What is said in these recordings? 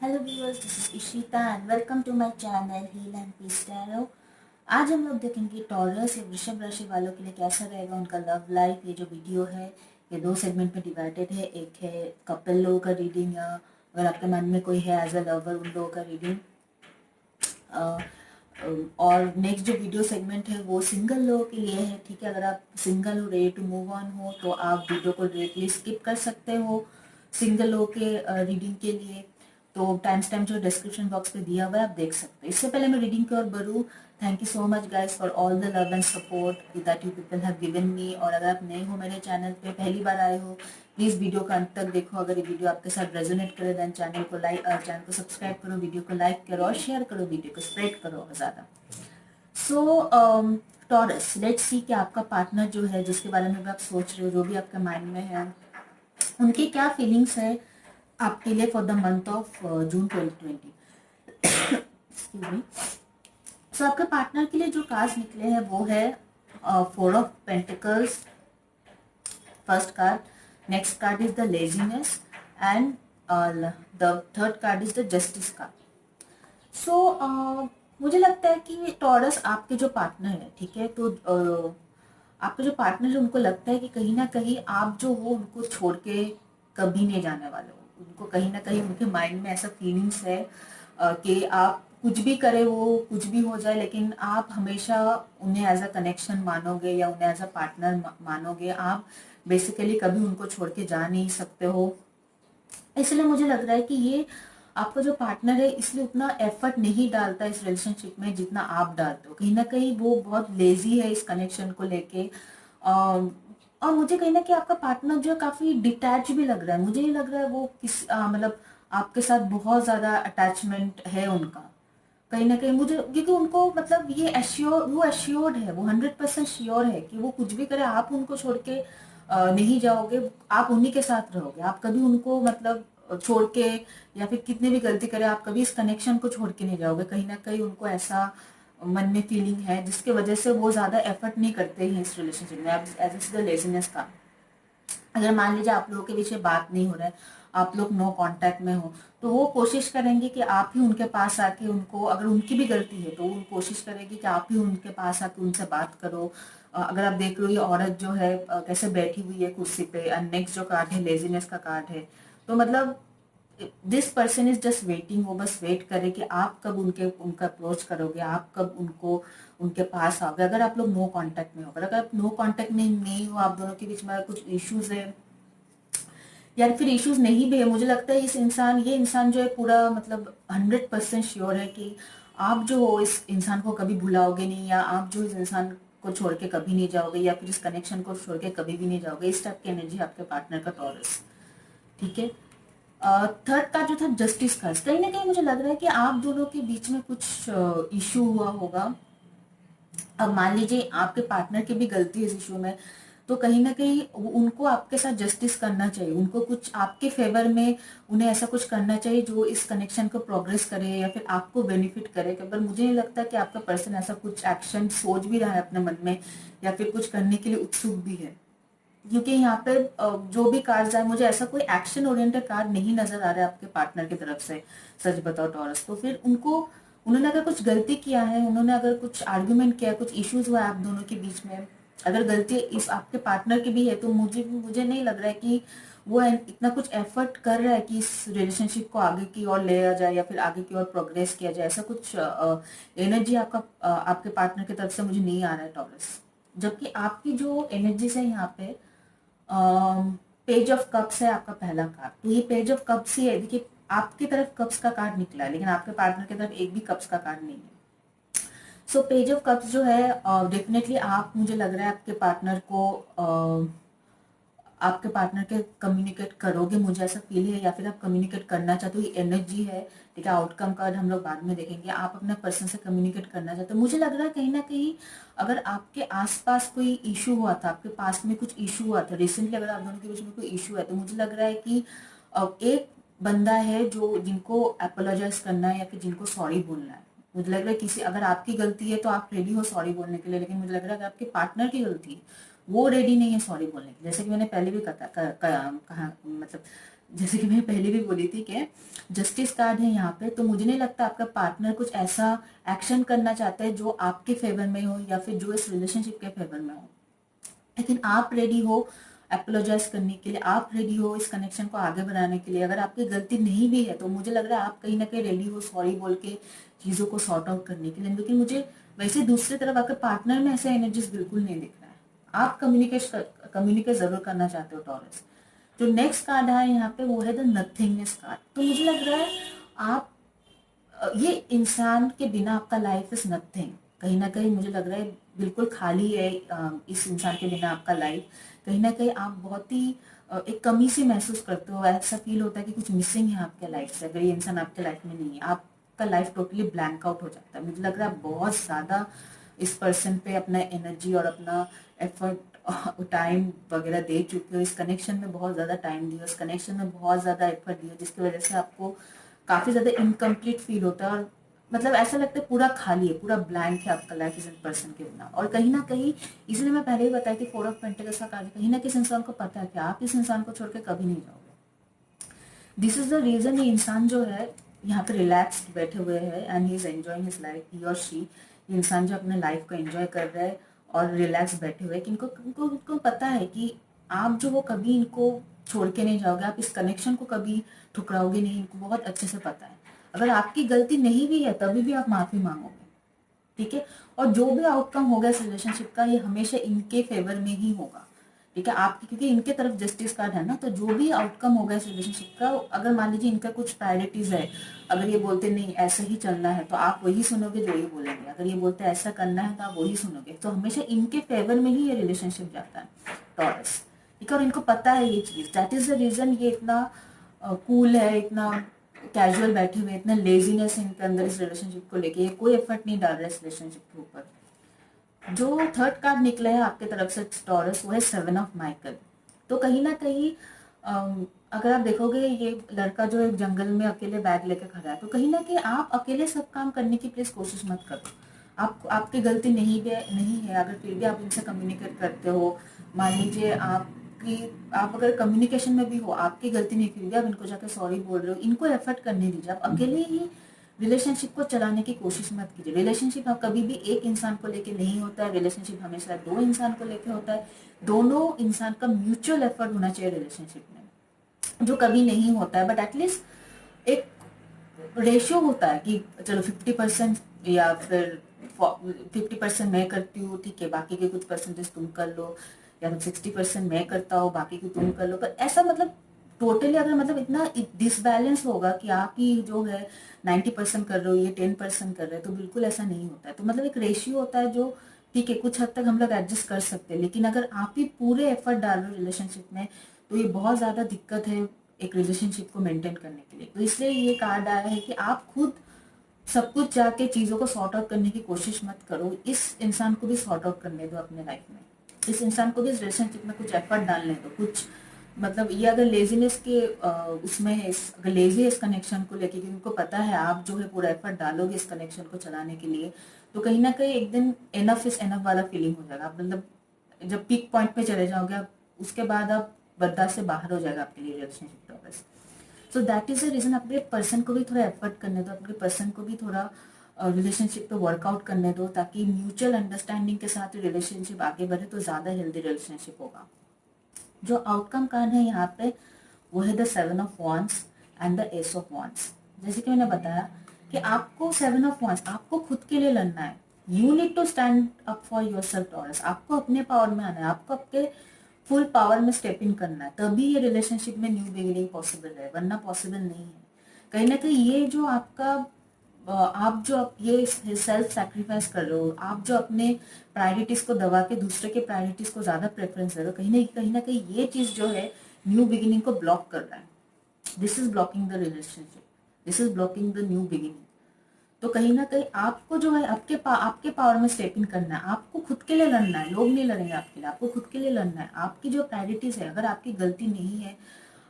Hello viewers, this is Ishita and welcome to my channel heal and peace tarot. आज हम लोग देखेंगे taurus या वृषभ राशि वालों के लिए कैसा रहेगा उनका लव लाइफ। ये जो वीडियो है ये दो सेगमेंट में डिवाइडेड है। एक है कपल लोगों का रीडिंग, या अगर आपके मन में कोई है एज अ लवर उन लोगों का रीडिंग। और नेक्स्ट जो वीडियो सेगमेंट है वो सिंगल लोगों के लिए है। ठीक है, अगर आप सिंगल हो, रेडी टू मूव ऑन हो, तो आप वीडियो को डायरेक्टली स्किप कर सकते हो सिंगल लोगों के रीडिंग के लिए। तो टाइम स्टैम्प जो डिस्क्रिप्शन बॉक्स पे दिया हुआ है आप देख सकते हैं। इससे पहले मैं रीडिंग की ओर बढ़ूँ, thank you so much guys for all the love and support that you people have given me. और अगर आप नए हो मेरे चैनल पे, पहली बार आए हो, प्लीज़ वीडियो का अंत तक देखो। अगर ये वीडियो आपके साथ रेजोनेट करे देन चैनल को सब्सक्राइब करो, वीडियो को लाइक करो और शेयर करो, वीडियो को स्प्रेड करो और ज़्यादा। सो टॉरस, लेट्स सी कि आपका पार्टनर जो है, जिसके बारे में भी आप सोच रहे हो, जो भी आपके माइंड में है, उनकी क्या फीलिंग्स है आपके लिए for the month of June 2020। Excuse me. So आपके पार्टनर के लिए जो कार्ड्स निकले हैं वो है 4 of pentacles, first card. Next card is the laziness and the third card is the justice card. So मुझे लगता है कि टॉरस आपके जो पार्टनर है, ठीक है, तो आपके जो पार्टनर है उनको लगता है कि कहीं ना कहीं आप जो हो उनको छोड़ के कभी नहीं जाने वाले हो। उनको कहीं ना कहीं उनके माइंड में ऐसा फीलिंग्स है कि आप कुछ भी करे, वो कुछ भी हो जाए, लेकिन आप हमेशा उन्हें एज अ कनेक्शन मानोगे या उन्हें एज अ पार्टनर मानोगे। आप बेसिकली कभी उनको छोड़ के जा नहीं सकते हो। इसलिए मुझे लग रहा है कि ये आपका जो पार्टनर है इसलिए उतना एफर्ट नहीं डालता इस रिलेशनशिप में जितना आप डालते हो। कहीं ना कहीं वो बहुत लेजी है इस कनेक्शन को लेके। और मुझे कहीं ना कहीं आपका पार्टनर जो है काफी डिटैच भी लग रहा है। मुझे ये लग रहा है वो मतलब आपके साथ बहुत ज्यादा अटैचमेंट है उनका। कहीं ना कहीं मुझे, क्योंकि उनको मतलब ये एश्योर्ड है, वो 100% श्योर है कि वो कुछ भी करे आप उनको छोड़ के नहीं जाओगे। आप उन्हीं के साथ रहोगे, आप कभी उनको मतलब छोड़ के, या फिर कितने भी गलती करे आप कभी इस कनेक्शन को छोड़ के नहीं जाओगे। कहीं ना कहीं उनको ऐसा मन में फीलिंग है जिसके वजह से वो ज्यादा एफर्ट नहीं करते हैं इस रिलेशनशिप में। एज द लेजीनेस का, अगर मान लीजिए आप लोगों के बीच में बात नहीं हो रहा है, आप लोग नो कांटेक्ट में हो, तो वो कोशिश करेंगे कि आप ही उनके पास आके उनको, अगर उनकी भी गलती है तो वो कोशिश करेगी कि आप ही उनके पास आके उनसे बात करो। अगर आप देख लो ये औरत जो है कैसे बैठी हुई है कुर्सी पे, एंड नेक्स्ट जो कार्ड है लेजीनेस का कार्ड है। तो मतलब this person is just waiting, वो बस वेट करे कि आप कब उनका अप्रोच करोगे, आप कब उनको उनके पास आओगे। अगर आप लोग नो कांटेक्ट में हो, अगर आप नो कांटेक्ट में नहीं हो, आप दोनों के बीच में कुछ इश्यूज है या फिर इश्यूज नहीं भी है, मुझे लगता है ये इंसान जो है पूरा मतलब 100% श्योर है कि आप जो हो इस इंसान को कभी भुलाओगे नहीं, या आप जो इस इंसान को छोड़ के कभी नहीं जाओगे, या फिर इस कनेक्शन को छोड़ के कभी भी नहीं जाओगे। इस टाइप की एनर्जी आपके पार्टनर का टॉरस। ठीक है। थर्ड का जो था जस्टिस का, कहीं ना कहीं मुझे लग रहा है कि आप दोनों के बीच में कुछ इशू हुआ होगा। अब मान लीजिए आपके पार्टनर की भी गलती है इस इशू में, तो कहीं ना कहीं उनको आपके साथ जस्टिस करना चाहिए, उनको कुछ आपके फेवर में उन्हें ऐसा कुछ करना चाहिए जो इस कनेक्शन को प्रोग्रेस करे या फिर आपको बेनिफिट करे। पर मुझे नहीं लगता कि आपका पर्सन ऐसा कुछ एक्शन सोच भी रहा है अपने मन में, या फिर कुछ करने के लिए उत्सुक भी है। क्योंकि यहाँ पे जो भी कार्ड आए, मुझे ऐसा कोई एक्शन ओरिएंटेड कार्ड नहीं नजर आ रहा है आपके पार्टनर की तरफ से। सच बताओ टॉरस, तो फिर उन्होंने अगर कुछ गलती किया है, उन्होंने अगर कुछ आर्ग्यूमेंट किया, कुछ इश्यूज हुआ है आप दोनों के बीच में, अगर गलती इस आपके पार्टनर की भी है, तो मुझे नहीं लग रहा है कि वो इतना कुछ एफर्ट कर रहा है कि इस रिलेशनशिप को आगे की ओर ले जाए या फिर आगे की ओर प्रोग्रेस किया जाए। ऐसा कुछ एनर्जी आपके पार्टनर की तरफ से मुझे नहीं आ रहा है टॉरस। जबकि आपकी जो एनर्जीज है यहाँ पे, पेज ऑफ कप्स है आपका पहला कार्ड, तो ये पेज ऑफ कप्स ही है। देखिए आपकी तरफ कप्स का कार्ड निकला है, लेकिन आपके पार्टनर की तरफ एक भी कप्स का कार्ड नहीं है। सो पेज ऑफ कप्स जो है, डेफिनेटली आप, मुझे लग रहा है आपके पार्टनर के कम्युनिकेट करोगे, मुझे ऐसा फील है, या फिर आप कम्युनिकेट करना चाहते हो। ये एनर्जी है, ठीक है। आउटकम कार्ड हम लोग बाद में देखेंगे। आप अपने पर्सन से कम्युनिकेट करना चाहते हो। मुझे लग रहा है कहीं ना कहीं अगर आपके आसपास कोई इशू हुआ था, आपके पास में कुछ इशू हुआ था रिसेंटली, अगर आप दोनों के बीच में कोई इशू है, तो मुझे लग रहा है कि एक बंदा है जो जिनको अपोलोजाइज करना है या फिर जिनको सॉरी बोलना है। मुझे लग रहा है किसी, अगर आपकी गलती है तो आप रेडी हो सॉरी बोलने के लिए, लेकिन मुझे लग रहा है अगर आपके पार्टनर की गलती है वो रेडी नहीं है सॉरी बोलने की। जैसे कि मैंने पहले भी कहा मतलब जैसे कि मैं पहले भी बोली थी कि जस्टिस कार्ड है यहाँ पे, तो मुझे नहीं लगता आपका पार्टनर कुछ ऐसा एक्शन करना चाहता है जो आपके फेवर में हो या फिर जो इस रिलेशनशिप के फेवर में हो, लेकिन आप रेडी हो अपोलोजाइज करने के लिए, आप रेडी हो इस कनेक्शन को आगे बढ़ाने के लिए। अगर आपकी गलती नहीं भी है तो मुझे लग रहा है आप कहीं ना कहीं रेडी हो सॉरी बोल के चीज़ों को सॉर्ट आउट करने के लिए। लेकिन मुझे वैसे दूसरी तरफ आपके पार्टनर में ऐसे एनर्जीज बिल्कुल नहीं दिख रहा है। आप कम्युनिकेट जरूर करना चाहते हो टॉरस। जो नेक्स्ट कार्ड है यहाँ पे वो है द नथिंगनेस कार्ड। तो मुझे लग रहा है आप ये इंसान के बिना आपका लाइफ इज नथिंग। कहीं ना कहीं मुझे लग रहा है बिल्कुल खाली है इस इंसान के बिना आपका लाइफ। कहीं ना कहीं आप बहुत ही एक कमी सी महसूस करते हो, ऐसा फील होता है कि कुछ मिसिंग है आपके लाइफ से। अगर ये इंसान आपके लाइफ में नहीं है, आपका लाइफ टोटली ब्लैंक आउट हो जाता है। मुझे लग रहा है बहुत ज्यादा इस पर्सन पे अपना एनर्जी और अपना एफर्ट टाइम वगैरह दे चुके हो। इस कनेक्शन में बहुत ज्यादा टाइम दिया, इस कनेक्शन में बहुत ज्यादा एफर्ट दिया, जिसकी वजह से आपको काफी ज्यादा इनकम्प्लीट फील होता है और मतलब ऐसा लगता है पूरा खाली है, पूरा ब्लैंक है आपका लाइफ इस पर्सन के बिना। और कहीं ना कहीं, इसलिए मैं पहले ही बताई थी, 4 ऑफ पेंटिकल्स का कार्ड कहीं ना किसी इंसान को पता है कि आप इस इंसान को छोड़ के कभी नहीं जाओगे। दिस इज द रीजन ये इंसान जो है यहाँ पे रिलैक्स्ड बैठे हुए हैं and he is enjoying his life, he और शी। ये इंसान जो अपने लाइफ को एंजॉय कर रहा है और रिलैक्स बैठे हुए हैं कि इनको पता है कि आप जो वो कभी इनको छोड़ के नहीं जाओगे, आप इस कनेक्शन को कभी ठुकराओगे नहीं, इनको बहुत अच्छे से पता है। अगर आपकी गलती नहीं भी है तभी भी आप माफी मांगोगे, ठीक है। और जो भी आउटकम होगा इस रिलेशनशिप का, ये हमेशा इनके फेवर में ही होगा, ठीक है। आपकी, क्योंकि इनके तरफ जस्टिस कार्ड है ना, तो जो भी आउटकम होगा इस रिलेशनशिप का, अगर मान लीजिए इनका कुछ प्रायोरिटीज है, अगर ये बोलते नहीं ऐसे ही चलना है तो आप वही सुनोगे जो ये बोलेंगे, अगर ये बोलते ऐसा करना है तो आप वही सुनोगे। तो हमेशा इनके फेवर में ही ये रिलेशनशिप जाता है टॉरस, ठीक है। और इनको पता है ये चीज, दैट इज द रीजन ये इतना कूल है, इतना कैजुअल बैठे हुए, इतना लेजीनेस है इनके अंदर इस रिलेशनशिप को लेके, ये कोई एफर्ट नहीं डाल रहा है इस रिलेशनशिप के ऊपर। जो थर्ड कार्ड निकला है आपके तरफ से टॉरस, वो है 7 ऑफ माइकल। तो कहीं ना कहीं अगर आप देखोगे ये लड़का जो है जंगल में अकेले बैग लेके खड़ा है, तो कहीं ना कहीं आप अकेले सब काम करने की प्लीज कोशिश मत करो। आप, आपकी गलती नहीं है, अगर फिर भी आप इनसे कम्युनिकेट करते हो, मान लीजिए आप अगर कम्युनिकेशन में भी हो, आपकी गलती नहीं, फिर भी आप इनको जाकर सॉरी बोल रहे हो, इनको एफर्ट करने दीजिए। आप अकेले ही रिलेशनशिप को चलाने की कोशिश मत कीजिए। रिलेशनशिप कभी भी एक इंसान को लेके नहीं होता है, रिलेशनशिप हमेशा दो इंसान को लेके होता है। दोनों इंसान का म्यूचुअल एफर्ट होना चाहिए रिलेशनशिप में, जो कभी नहीं होता है। बट एटलीस्ट एक रेशियो होता है कि चलो 50% या फिर 50% मैं करती हूँ, ठीक है, बाकी के कुछ परसेंटेज तुम कर लो, या फिर 60% मैं करता हूँ बाकी को तुम कर लो। पर ऐसा मतलब टोटली अगर मतलब इतना डिसबैलेंस होगा कि आप ही जो है 90% कर रहे हो, ये 10% कर रहे हो, तो बिल्कुल ऐसा नहीं होता है। तो मतलब एक रेशियो होता है जो, ठीक है, कुछ हद तक हम लोग एडजस्ट कर सकते हैं, लेकिन अगर आप ही पूरे एफर्ट डाल रहे हो रिलेशनशिप में तो ये बहुत ज्यादा दिक्कत है एक रिलेशनशिप को मेंटेन करने के लिए। तो इसलिए ये कार्ड आया है कि आप खुद सब कुछ जाके चीजों को सॉर्ट आउट करने की कोशिश मत करो, इस इंसान को भी सॉर्ट आउट करने दो अपने लाइफ में, इस इंसान को भी इस रिलेशनशिप में कुछ एफर्ट डालने दो। कुछ मतलब ये अगर लेजीनेस के उसमें है, अगर लेजी है इस कनेक्शन को लेके, क्योंकि उनको पता है आप जो है पूरा एफर्ट डालोगे इस कनेक्शन को चलाने के लिए, तो कहीं ना कहीं एक दिन एनफ इज एनफ वाला फीलिंग हो जाएगा। आप मतलब जब पीक पॉइंट पे चले जाओगे आप, उसके बाद आप बर्दाश्त से बाहर हो जाएगा आपके लिए relationship topics. So that is the reason अपने पर्सन को भी थोड़ा एफर्ट करने दो, अपने पर्सन को भी थोड़ा रिलेशनशिप पे वर्कआउट करने दो, ताकि म्यूचुअल अंडरस्टैंडिंग के साथ रिलेशनशिप आगे बढ़े तो ज्यादा हेल्दी रिलेशनशिप होगा। जो आउटकम कार्ड है यहाँ पे वो है the 7 of wands and the S of wands. जैसे कि मैंने बताया कि आपको 7 ऑफ वांड्स, आपको खुद के लिए लड़ना है। You need to stand up for yourself Taurus, आपको अपने पावर में आना है, आपको आपके फुल पावर में स्टेप इन करना है, तभी ये रिलेशनशिप में न्यू बिगिनिंग पॉसिबल है, वरना पॉसिबल नहीं है। कहीं ना कहीं ये जो आपका आप जो ये सेल्फ सैक्रिफाइस कर रहे हो, आप जो अपने प्रायोरिटीज को दबा के दूसरे के प्रायोरिटीज को ज्यादा प्रेफरेंस दे रहे हो, कहीं ना कहीं ये चीज जो है न्यू बिगिनिंग को ब्लॉक कर रहा है। This is blocking the relationship, this is blocking the new beginning. तो कहीं ना कहीं आपको जो है आपके पावर में स्टेप इन करना है, आपको खुद के लिए लड़ना है, लोग नहीं लड़ेंगे आपके लिए, आपको खुद के लिए लड़ना है। आपकी जो प्रायोरिटीज है, अगर आपकी गलती नहीं है,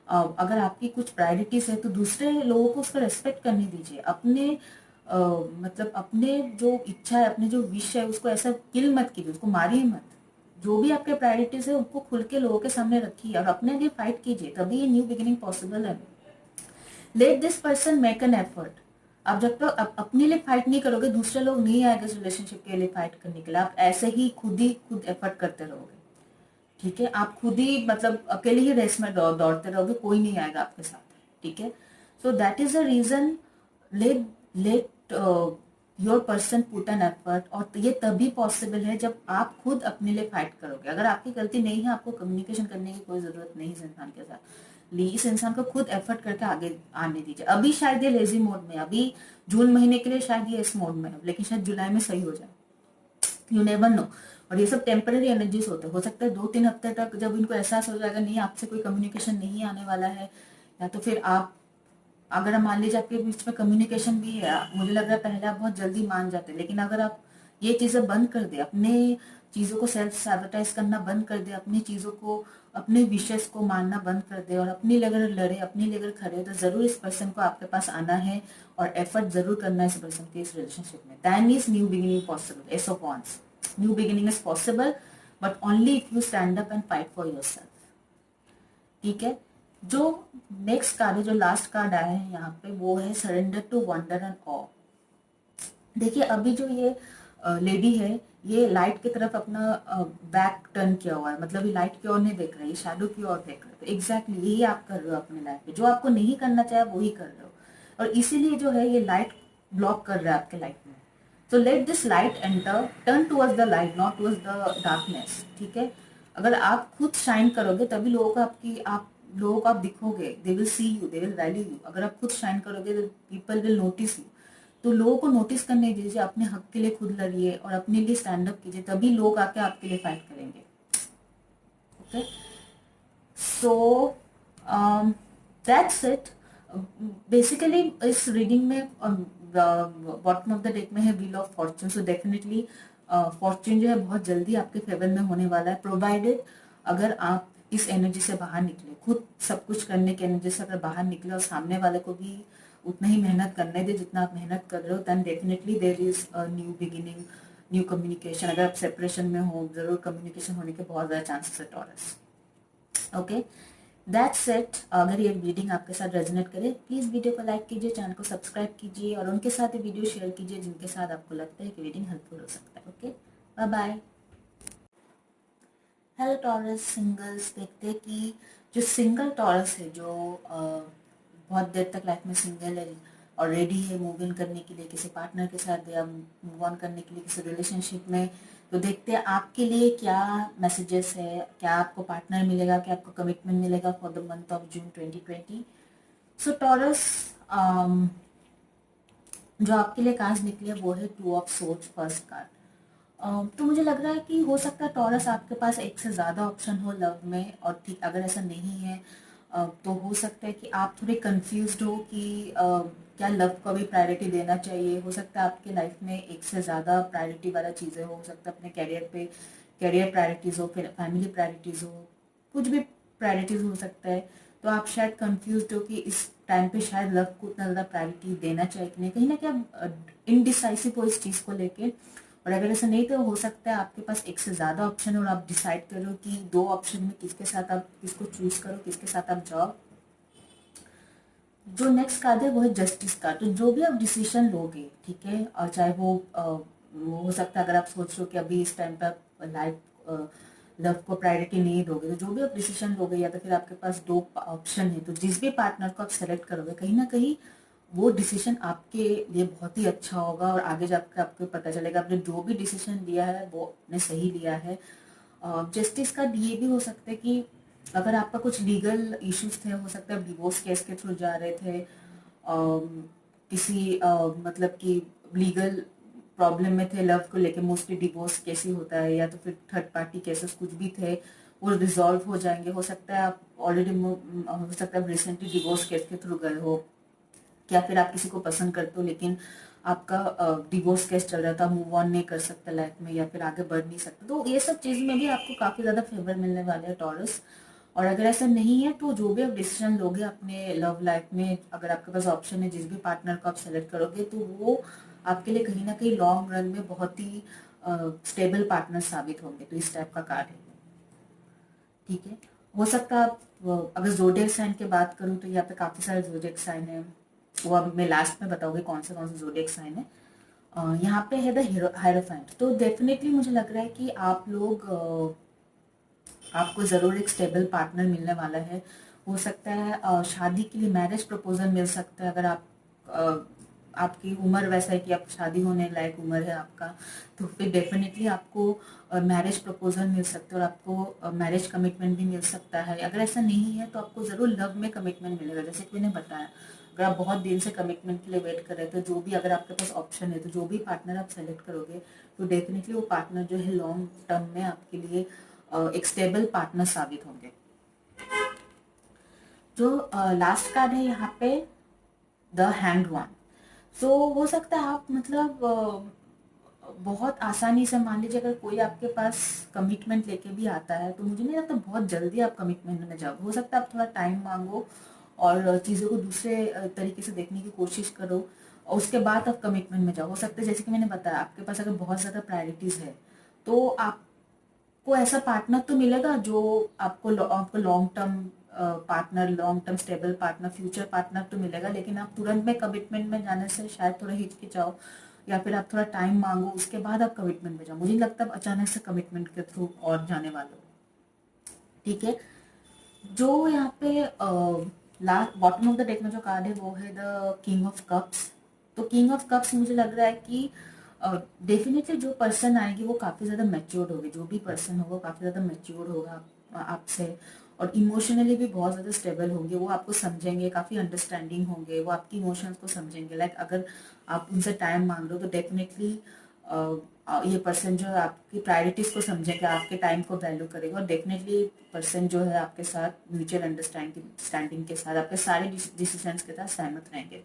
अगर आपकी कुछ प्रायोरिटीज है, तो दूसरे लोगों को उसका रेस्पेक्ट करने दीजिए। अपने मतलब अपने जो इच्छा है, अपने जो विश है, उसको ऐसा किल मत कीजिए, उसको मारिए मत। जो भी आपके प्रायोरिटीज है उनको खुल के लोगों के सामने रखिए और अपने लिए फाइट कीजिए, तभी ये न्यू बिगिनिंग पॉसिबल है। Let this person make an effort. आप जब तक अपने लिए फाइट नहीं करोगे, दूसरे लोग नहीं आएंगे इस रिलेशनशिप के लिए फाइट करने के लिए। आप ऐसे ही खुद एफर्ट करते रहोगे, ठीक है। आप खुद ही मतलब अकेले ही रेस में दौड़ते रहोगे, कोई नहीं आएगा आपके साथ, ठीक है। So that is the reason, let let your person put an effort. और ये तभी पॉसिबल है जब आप खुद अपने लिए फाइट करोगे। अगर आपकी गलती नहीं है, आपको कम्युनिकेशन करने की कोई जरूरत नहीं इस इंसान के साथ। इस इंसान को खुद एफर्ट करके आगे आने दीजिए। अभी शायद ये लेजी मोड में, अभी जून महीने के लिए शायद ये इस मोड में है, लेकिन शायद जुलाई में सही हो जाए, यू नेवर नो। और ये सब टेम्पररी एनर्जीज होते हैं, हो सकता है 2-3 हफ्ते तक जब इनको एहसास हो जाएगा नहीं आपसे कोई कम्युनिकेशन नहीं आने वाला है, या तो फिर आप, अगर मान लीजिए आपके बीच में कम्युनिकेशन भी है, मुझे लग रहा है पहले आप बहुत जल्दी मान जाते, लेकिन अगर आप ये चीजें बंद कर दे, अपने चीजों को सेल्फ सैबोटाइज करना बंद कर दे, अपनी चीजों को, अपने विशेष को मानना बंद कर दे और अपनी लिए अगर लड़े, अपनी लिए अगर खड़े, तो जरूर इस पर्सन को आपके पास आना है और एफर्ट जरूर करना है इस पर्सन के इस रिलेशनशिप में। Then is new beginning possible. Ace of wands, new beginning is possible but only if you stand up and fight for yourself, ठीक है। जो नेक्स्ट कार्ड है, जो लास्ट कार्ड आया है यहाँ पे, वो है सरेंडर टू वंडर एंड ऑ। देखिए अभी जो ये लेडी है, ये लाइट की तरफ अपना बैक टर्न किया हुआ है, मतलब ये लाइट की ओर नहीं देख रही, शैडो की ओर देख रहे। तो एग्जैक्टली यही आप कर रहे हो अपनी लाइफ में, जो आपको नहीं करना चाहिए वो ही कर रहे हो, और इसीलिए जो है ये लाइट ब्लॉक कर रहा है आपके लाइफ में। तो let this light enter, turn towards the light, not towards the darkness, ठीक है। अगर आप खुद शाइन करोगे तभी लोगों को आप दिखोगे, they will see you, they will value you. अगर आप खुद शाइन करोगे तो पीपल विल नोटिस यू। तो लोगों को नोटिस करने दीजिए, अपने हक के लिए खुद लड़िए और अपने लिए स्टैंड अप कीजिए, तभी लोग आके आपके लिए फाइट करेंगे, okay. So that's it. Basically इस रीडिंग में बॉटम ऑफ द डेक में है wheel of Fortune. So definitely Fortune जो है बहुत जल्दी आपके फेवर में होने वाला है, प्रोवाइडेड अगर आप इस एनर्जी से बाहर निकले, खुद सब कुछ करने की एनर्जी से अगर बाहर निकले और सामने वाले को भी उतना ही मेहनत करने दे जितना आप मेहनत कर रहे हो, then definitely there is a new beginning, new communication. अगर आप सेपरेशन में हो, जरूर कम्युनिकेशन होने के बहुत ज़्यादा चांसेस है टॉरस, ओके। That's it. अगर ये रीडिंग आपके साथ रेजोनेट करे, प्लीज़ वीडियो को लाइक कीजिए, चैनल को सब्सक्राइब कीजिए और उनके साथ ये वीडियो शेयर कीजिए जिनके साथ आपको लगता है कि रीडिंग हेल्पफुल हो सकता है, okay. Bye bye. Hello Taurus singles, देखते हैं कि जो सिंगल टॉरस है, जो बहुत देर तक लाइफ में सिंगल है और रेडी है मूव इन करने के लिए किसी पार्टनर के साथ, या मूव ऑन करने के लिए किसी रिलेशनशिप में, तो देखते हैं आपके लिए क्या मैसेजेस है, क्या आपको पार्टनर मिलेगा, क्या आपको कमिटमेंट मिलेगा for the month of June 2020। So taurus, जो आपके लिए कार्ड निकले वो है two of swords, first card. तो मुझे लग रहा है कि हो सकता है टॉरस आपके पास एक से ज़्यादा ऑप्शन हो लव में, और ठीक अगर ऐसा नहीं है तो हो सकता है कि आप थोड़े कंफ्यूज्ड हो कि क्या लव को भी प्रायोरिटी देना चाहिए। हो सकता है आपके लाइफ में एक से ज़्यादा प्रायोरिटी वाला चीज़ें हो सकता है अपने कैरियर पे, कैरियर प्रायोरिटीज़ हो, फिर फैमिली प्रायोरिटीज़ हो, कुछ भी प्रायोरिटीज़ हो सकता है। तो आप शायद कंफ्यूज्ड हो कि इस टाइम पे शायद लव को उतना ज़्यादा प्रायोरिटी देना चाहिए कि नहीं, कहीं ना कहीं आप इनडिसाइसिव हो इस चीज़ को लेके। और अगर ऐसा नहीं तो हो सकता है आपके पास एक से ज़्यादा ऑप्शन है और आप डिसाइड करो कि दो ऑप्शन में किसके साथ आप किसको चूज करो, किसके साथ आप जाओ। जो नेक्स्ट कार्ड है वो है जस्टिस कार्ड। तो जो भी आप डिसीजन लोगे, ठीक है, और चाहे वो हो सकता है अगर आप सोच रहे हो कि अभी इस टाइम पे आप लाइफ लव को प्रायोरिटी नहीं दोगे, तो जो भी आप डिसीजन लोगे, या तो फिर आपके पास दो ऑप्शन है, तो जिस भी पार्टनर को आप सेलेक्ट करोगे कहीं ना कहीं वो डिसीजन आपके लिए बहुत ही अच्छा होगा और आगे जाकर आपको पता चलेगा आपने जो भी डिसीजन लिया है वो आपने सही लिया है। जस्टिस का ये भी हो सकता है कि अगर आपका कुछ लीगल इश्यूज थे, हो सकता है डिवोर्स केस के थ्रू जा रहे थे, किसी मतलब कि लीगल प्रॉब्लम में थे लव को लेके, मोस्टली डिवोर्स केस ही होता है, या तो फिर थर्ड पार्टी केसेस कुछ भी थे, वो रिजॉल्व हो जाएंगे। हो सकता है आप ऑलरेडी, हो सकता है आप रिसेंटली डिवोर्स केस के थ्रू गए हो, या फिर आप किसी को पसंद करते हो लेकिन आपका डिवोर्स केस चल रहा था, मूव ऑन नहीं कर सकते लाइफ में, या फिर आगे बढ़ नहीं सकते, तो ये सब चीज में भी आपको काफी ज्यादा फेवर मिलने वाले हैं टॉरस। और अगर ऐसा नहीं है तो जो भी आप डिसीजन लोगे अपने लव लाइफ में, अगर आपके पास ऑप्शन है जिस भी पार्टनर को आप सेलेक्ट करोगे, तो वो आपके लिए कहीं ना कहीं लॉन्ग रन में बहुत ही स्टेबल पार्टनर साबित होंगे। तो इस टाइप का कार्ड है, ठीक है। हो सकता है आप अगर जोडिएक साइन की बात करूँ तो यहाँ पे काफी सारे जोडिएक साइन है, वो अब मैं लास्ट में बताऊंगी कौन से जोडिएक साइन है। यहाँ पे है द हायरोफेंट। तो डेफिनेटली मुझे लग रहा है कि आप लोग आपको ज़रूर एक स्टेबल पार्टनर मिलने वाला है। हो सकता है शादी के लिए मैरिज प्रपोजल मिल सकता है। अगर आप आपकी उम्र वैसा है कि आप शादी होने लायक उम्र है आपका, तो फिर डेफिनेटली आपको मैरिज प्रपोजल मिल सकता है और आपको मैरिज कमिटमेंट भी मिल सकता है। अगर ऐसा नहीं है तो आपको ज़रूर लव में कमिटमेंट मिलेगा। जैसे कि मैंने बताया, अगर आप बहुत दिन से कमिटमेंट के लिए वेट कर रहे थे, जो भी अगर आपके पास ऑप्शन है, तो जो भी पार्टनर आप सेलेक्ट करोगे तो डेफिनेटली वो पार्टनर जो है लॉन्ग टर्म में आपके लिए एक स्टेबल पार्टनर साबित होंगे। जो लास्ट कार्ड है यहाँ पे द हैंग्ड वन। सो हो सकता है आप मतलब बहुत आसानी से, मान लीजिए अगर कोई आपके पास कमिटमेंट लेके भी आता है तो मुझे नहीं लगता बहुत जल्दी आप कमिटमेंट में जाओ। हो सकता है आप थोड़ा टाइम मांगो और चीज़ों को दूसरे तरीके से देखने की कोशिश करो और उसके बाद आप कमिटमेंट में जाओ। हो सकता है जैसे कि मैंने बताया, आपके पास अगर बहुत ज़्यादा प्रायोरिटीज़ है तो आपको ऐसा पार्टनर तो मिलेगा जो आपको long term partner, long term stable partner, future partner तो मिलेगा, लेकिन आप तुरंत में कमिटमेंट में जाने से शायद थोड़ा हिचकिचाओ या फिर आप थोड़ा टाइम मांगो, उसके बाद आप कमिटमेंट में जाओ। मुझे नहीं लगता आप अचानक से कमिटमेंट के थ्रू और जाने वाले हो, ठीक है। जो यहाँ पे last bottom of the deck में जो कार्ड है वो है द किंग ऑफ कप्स। तो किंग ऑफ कप्स मुझे लग रहा है कि डेफिनेटली जो पर्सन आएगी वो काफ़ी ज़्यादा मैच्योर्ड होगी। जो भी पर्सन होगा काफ़ी ज़्यादा मैच्योर्ड होगा आपसे, और इमोशनली भी बहुत ज़्यादा स्टेबल होंगे। वो आपको समझेंगे, काफ़ी अंडरस्टैंडिंग होंगे, वो आपकी इमोशंस को समझेंगे। लाइक अगर आप उनसे टाइम मांग रहे हो तो डेफिनेटली ये पर्सन जो है आपकी प्रायोरिटीज को समझेगा, आपके टाइम को वैल्यू करेगा और डेफिनेटली पर्सन जो है आपके साथ म्यूचुअल अंडरस्टैंडिंग के साथ आपके सारे डिसीजंस के साथ सहमत रहेंगे।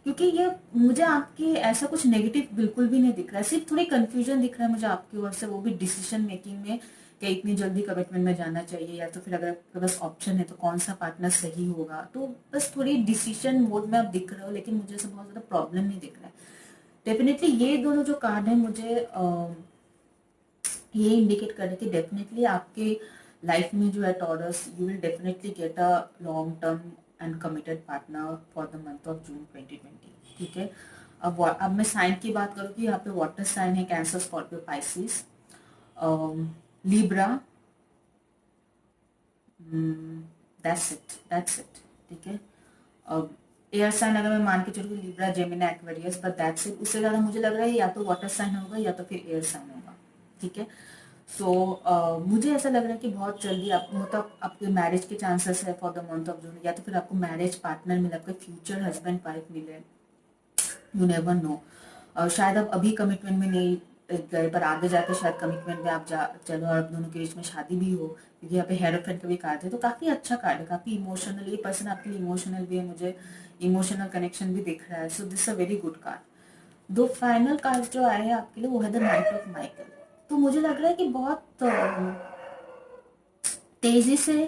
क्योंकि ये मुझे आपके ऐसा कुछ नेगेटिव बिल्कुल भी नहीं दिख रहा है, सिर्फ थोड़ी कंफ्यूजन दिख रहा है मुझे आपकी ओर से, वो भी डिसीजन मेकिंग में कि इतनी जल्दी कमिटमेंट में जाना चाहिए या तो फिर अगर आपके पास ऑप्शन है तो कौन सा पार्टनर सही होगा। तो बस थोड़ी डिसीजन मोड में आप दिख रहे हो, लेकिन मुझे ऐसा बहुत ज़्यादा प्रॉब्लम नहीं दिख रहा है। डेफिनेटली ये दोनों जो कार्ड है मुझे ये इंडिकेट करे कि डेफिनेटली आपके लाइफ में जो है taurus, you will definitely get a long term and committed partner for the month of June 2020, ठीक है। अब मैं साइन की बात करूँ कि यहाँ पे वाटर साइन है cancer, Scorpio, Pisces, Libra, that's it, ठीक है। अब एयर साइन अगर मैं मान के चलूँ Libra, Gemini, Aquarius, but that's it. उससे ज़्यादा मुझे लग रहा है या तो वाटर साइन होगा या तो फिर एयर साइन होगा, ठीक है। सो मुझे ऐसा लग रहा है कि बहुत जल्दी आप मतलब आपके मैरिज के चांसेस है फॉर द मंथ ऑफ जून, या तो फिर आपको मैरिज पार्टनर मिले, आपके फ्यूचर हस्बैंड वाइफ मिले, यू नेवर नो। शायद आप अभी कमिटमेंट में नहीं गए पर आगे जाके शायद कमिटमेंट में आप जा चलो और आप दोनों के बीच में शादी भी हो, क्योंकि यहाँ पे हेरोफेंट का भी कार्ड है। तो काफ़ी अच्छा कार्ड है, काफ़ी इमोशनल, ये पर्सन आपके लिए इमोशनल भी है, मुझे इमोशनल कनेक्शन भी दिख रहा है। So this a very good card. दो फाइनल कार्ड जो आए हैं आपके लिए वो है द नाइट ऑफ माइकल। तो मुझे लग रहा है कि बहुत तेजी से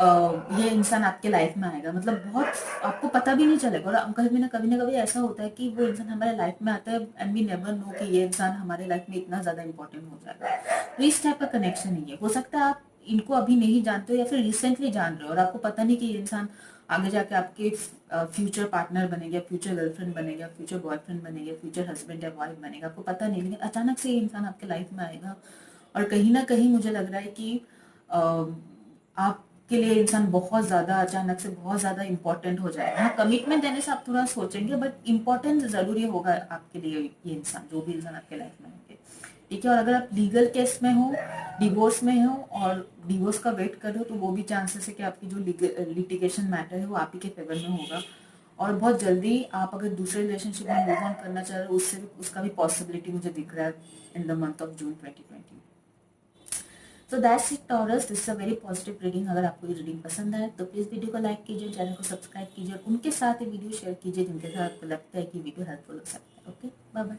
ये इंसान आपके लाइफ में आएगा, मतलब बहुत आपको पता भी नहीं चलेगा। और कभी ना कभी ऐसा होता है कि वो इंसान हमारे लाइफ में आता है एंड वी नेवर नो कि ये इंसान हमारे लाइफ में इतना ज्यादा इंपॉर्टेंट हो जाएगा। तो इस टाइप का कनेक्शन ही है। हो सकता है आप इनको अभी नहीं जानते हो या फिर रिसेंटली जान रहे हो और आपको पता नहीं कि ये इंसान आगे जाके आपके फ्यूचर पार्टनर बनेगा, फ्यूचर गर्लफ्रेंड बनेगा, फ्यूचर बॉयफ्रेंड बनेगा, फ्यूचर हस्बैंड या वाइफ बनेगा, आपको पता नहीं, लेकिन अचानक से ये इंसान आपके लाइफ में आएगा। और कहीं ना कहीं मुझे लग रहा है कि आपके लिए इंसान बहुत ज्यादा अचानक से बहुत ज्यादा इंपॉर्टेंट हो जाएगा। हाँ, कमिटमेंट देने से आप थोड़ा सोचेंगे बट इंपॉर्टेंट जरूरी होगा आपके लिए ये इंसान, जो भी इंसान आपके लाइफ में होंगे, ठीक है। और अगर आप लीगल केस में हो, डिवोर्स में हो और डिवोर्स का वेट कर रहे हो, तो वो भी चांसेस है कि आपकी जो लिटिगेशन मैटर है वो आप ही के फेवर में होगा। और बहुत जल्दी आप अगर दूसरे रिलेशनशिप में मूव ऑन करना चाह रहे हो, उससे भी उसका भी पॉसिबिलिटी मुझे दिख रहा है in the month of June 2020। So that's it taurus, this a very positive reading. अगर आपको ये रीडिंग पसंद आए तो प्लीज़ वीडियो को लाइक कीजिए, चैनल को सब्सक्राइब कीजिए और उनके साथ ये वीडियो शेयर कीजिए जिनके साथ आपको लगता है कि वीडियो हेल्पफुल हो सकता है। Okay, bye bye.